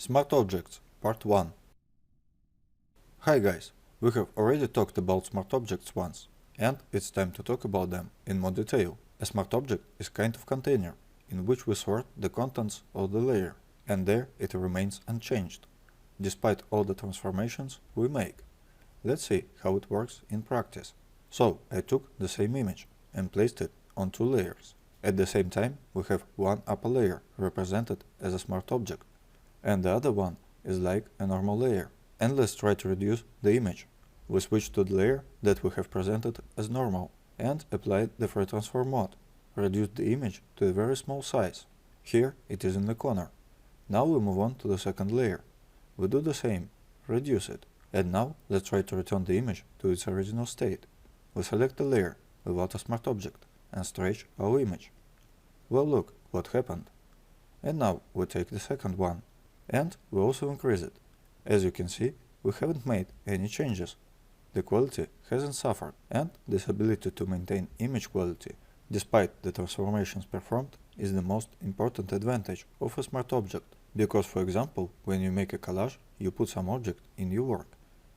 Smart Objects, Part 1. Hi guys, we have already talked about smart objects once, and it's time to talk about them in more detail. A smart object is kind of container in which we sort the contents of the layer, and there it remains unchanged, despite all the transformations we make. Let's see how it works in practice. So I took the same image and placed it on two layers. At the same time, we have one upper layer represented as a smart object, and the other one is like a normal layer. And let's try to reduce the image. We switch to the layer that we have presented as normal and apply the free transform mode. Reduce the image to a very small size. Here it is in the corner. Now we move on to the second layer. We do the same, reduce it. And now let's try to return the image to its original state. We select the layer without a smart object and stretch our image. Well, look what happened. And now we take the second one and we also increase it. As you can see, we haven't made any changes. The quality hasn't suffered, and this ability to maintain image quality despite the transformations performed is the most important advantage of a smart object. Because, for example, when you make a collage, you put some object in your work.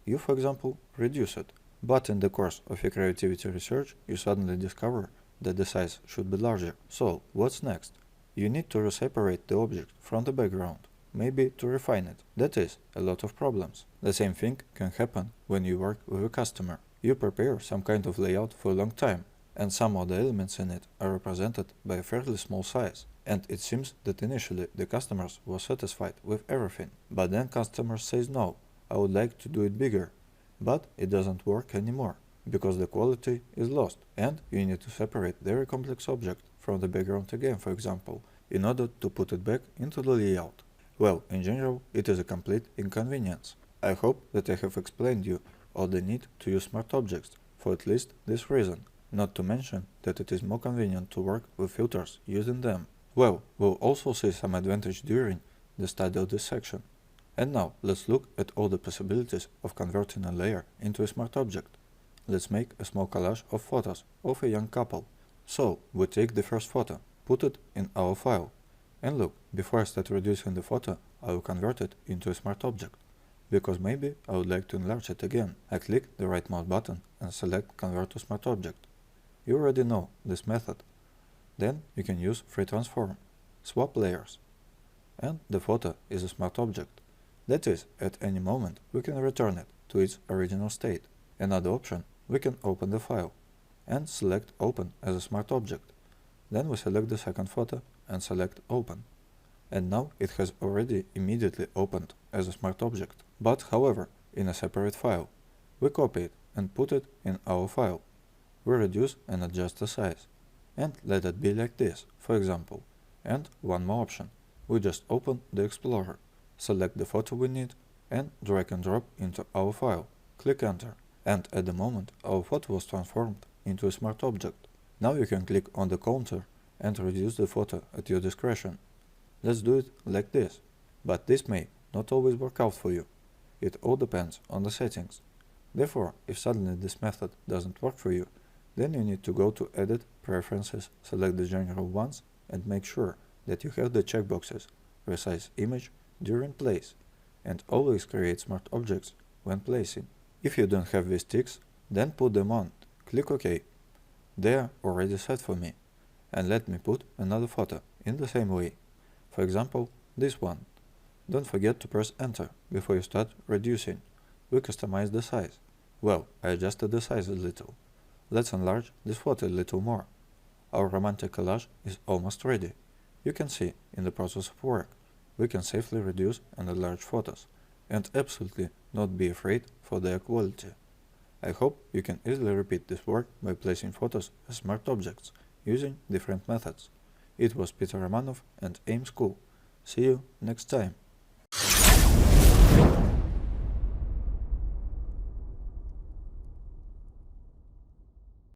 You, for example, reduce it. But in the course of your creativity research, you suddenly discover that the size should be larger. So, what's next? You need to separate the object from the background. Maybe to refine it. That is a lot of problems. The same thing can happen when you work with a customer. You prepare some kind of layout for a long time, and some of the elements in it are represented by a fairly small size. And it seems that initially the customers were satisfied with everything. But then customer says no, I would like to do it bigger. But it doesn't work anymore, because the quality is lost, and you need to separate very complex object from the background again, for example, in order to put it back into the layout. Well, in general, it is a complete inconvenience. I hope that I have explained you all the need to use smart objects for at least this reason, not to mention that it is more convenient to work with filters using them. Well, we'll also see some advantage during the study of this section. And now, let's look at all the possibilities of converting a layer into a smart object. Let's make a small collage of photos of a young couple. So, we take the first photo, put it in our file. And look, before I start reducing the photo, I will convert it into a smart object. Because maybe I would like to enlarge it again. I click the right mouse button and select Convert to Smart Object. You already know this method. Then you can use Free Transform. Swap layers. And the photo is a smart object. That is, at any moment we can return it to its original state. Another option, we can open the file and select Open as a smart object. Then we select the second photo and select Open. And now it has already immediately opened as a smart object, but however in a separate file. We copy it and put it in our file. We reduce and adjust the size. And let it be like this, for example. And one more option. We just open the Explorer, select the photo we need, and drag and drop into our file. Click Enter. And at the moment our photo was transformed into a smart object. Now you can click on the counter and reduce the photo at your discretion. Let's do it like this, but this may not always work out for you. It all depends on the settings. Therefore, if suddenly this method doesn't work for you, then you need to go to Edit, Preferences, select the general ones, and make sure that you have the checkboxes Resize Image during place, and always create smart objects when placing. If you don't have these ticks, then put them on. Click OK. They are already set for me. And let me put another photo in the same way. For example, this one. Don't forget to press Enter before you start reducing. We customize the size. Well, I adjusted the size a little. Let's enlarge this photo a little more. Our romantic collage is almost ready. You can see in the process of work, we can safely reduce and enlarge photos, and absolutely not be afraid for their quality. I hope you can easily repeat this work by placing photos as smart objects, using different methods. It was Peter Romanov and AIM School. See you next time.